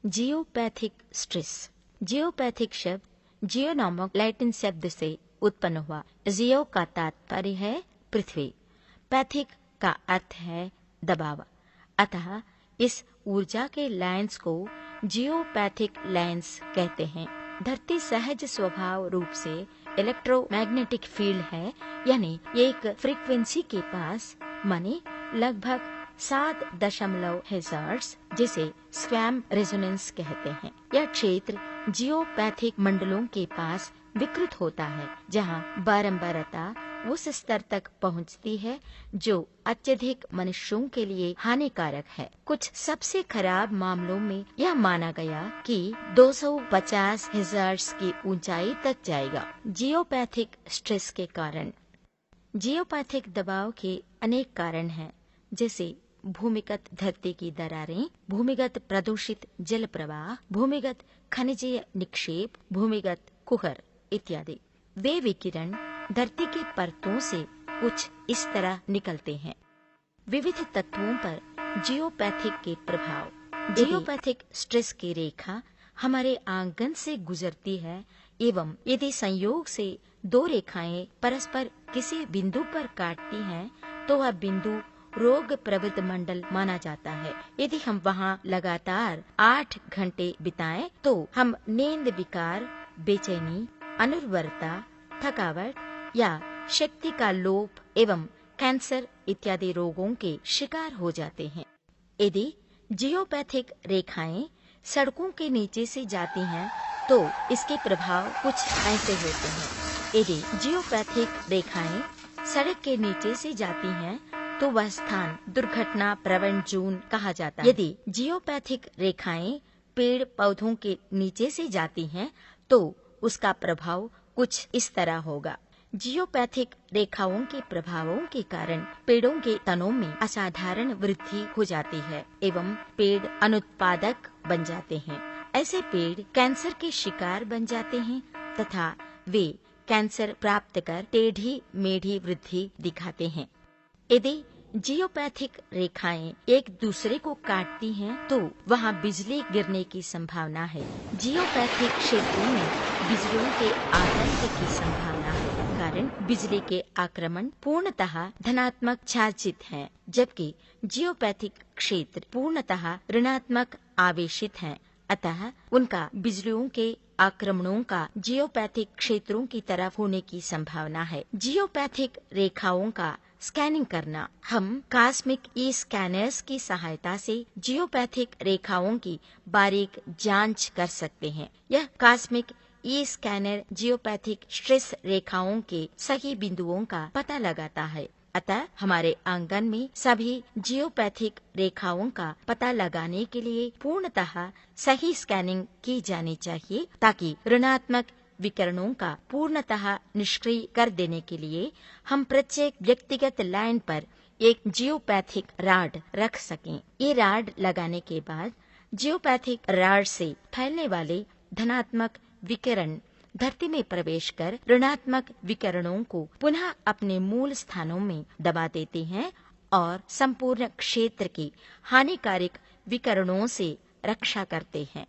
Geopathic stress. Geopathic शब्द जियो नामक Latin शब्द से उत्पन्न हुआ। जियो का तात्पर्य है पृथ्वी, पैथिक का अर्थ है दबाव, अतः इस ऊर्जा के लाइन्स को जियोपैथिक लाइन्स कहते हैं। धरती सहज स्वभाव रूप से इलेक्ट्रोमैग्नेटिक फील्ड है, यानी एक फ्रीक्वेंसी के पास माने लगभग 7 हर्ट्ज, जिसे स्वैम रेजोनेंस कहते हैं। यह क्षेत्र जियोपैथिक मंडलों के पास विकृत होता है, जहां बारंबारता उस स्तर तक पहुंचती है जो अत्यधिक मनुष्यों के लिए हानिकारक है। कुछ सबसे खराब मामलों में यह माना गया कि 250 हर्ट्ज की ऊंचाई तक जाएगा। जियोपैथिक स्ट्रेस के कारण। जियोपैथिक दबाव के अनेक कारण हैं, जैसे भूमिगत धरती की दरारें, भूमिगत प्रदूषित जल प्रवाह, भूमिगत खनिजीय निक्षेप, भूमिगत कुहर इत्यादि। वे विकिरण धरती की परतों से कुछ इस तरह निकलते हैं। विविध तत्वों पर जियोपैथिक के प्रभाव। जियोपैथिक स्ट्रेस की रेखा हमारे आंगन से गुजरती है एवं यदि संयोग से दो रेखाएं परस्पर किसी बिंदु पर काटती हैं, तो वह बिंदु रोग प्रवृत्त मंडल माना जाता है। यदि हम वहाँ लगातार 8 घंटे बिताएं, तो हम नींद विकार, बेचैनी, अनुर्वरता, थकावट या शक्ति का लोप एवं कैंसर इत्यादि रोगों के शिकार हो जाते हैं। यदि जियोपैथिक रेखाएं सड़कों के नीचे से जाती हैं, तो इसके प्रभाव कुछ ऐसे होते हैं। यदि जियोपैथिक रेखाएं सड़क के नीचे से जाती हैं, तो वह स्थान दुर्घटना प्रवण जोन कहा जाता है। यदि जियोपैथिक रेखाएं पेड़ पौधों के नीचे से जाती हैं, तो उसका प्रभाव कुछ इस तरह होगा। जियोपैथिक रेखाओं के प्रभावों के कारण पेड़ों के तनों में असाधारण वृद्धि हो जाती है एवं पेड़ अनुत्पादक बन जाते हैं। ऐसे पेड़ कैंसर के शिकार बन जाते हैं तथा वे कैंसर प्राप्त कर टेढ़ी मेढ़ी वृद्धि दिखाते हैं। यदि जियोपैथिक रेखाएं एक दूसरे को काटती हैं, तो वहां बिजली गिरने की संभावना है। जियोपैथिक क्षेत्रों में बिजलियों के आतंक की संभावना है, कारण बिजली के आक्रमण पूर्णतः धनात्मक चार्जित हैं, जबकि जियोपैथिक क्षेत्र पूर्णतः ऋणात्मक आवेशित हैं। अतः उनका बिजलियों के आक्रमणों का जियोपैथिक क्षेत्रों की तरफ होने की संभावना है। जियोपैथिक रेखाओं का स्कैनिंग करना। हम कॉस्मिक ई स्कैनर्स की सहायता से जियोपैथिक रेखाओं की बारीक जांच कर सकते हैं। यह कॉस्मिक ई स्कैनर जियोपैथिक स्ट्रेस रेखाओं के सही बिंदुओं का पता लगाता है। अतः हमारे आंगन में सभी जियोपैथिक रेखाओं का पता लगाने के लिए पूर्णतः सही स्कैनिंग की जानी चाहिए, ताकि ऋणात्मक विकिरणों का पूर्णतः निष्क्रिय कर देने के लिए हम प्रत्येक व्यक्तिगत लाइन पर एक जियोपैथिक राड रख सकें। ये राड लगाने के बाद जियोपैथिक राड से फैलने वाले धनात्मक विकिरण धरती में प्रवेश कर ऋणात्मक विकिरणों को पुनः अपने मूल स्थानों में दबा देते हैं और संपूर्ण क्षेत्र की हानिकारक विकिरणों से रक्षा करते हैं।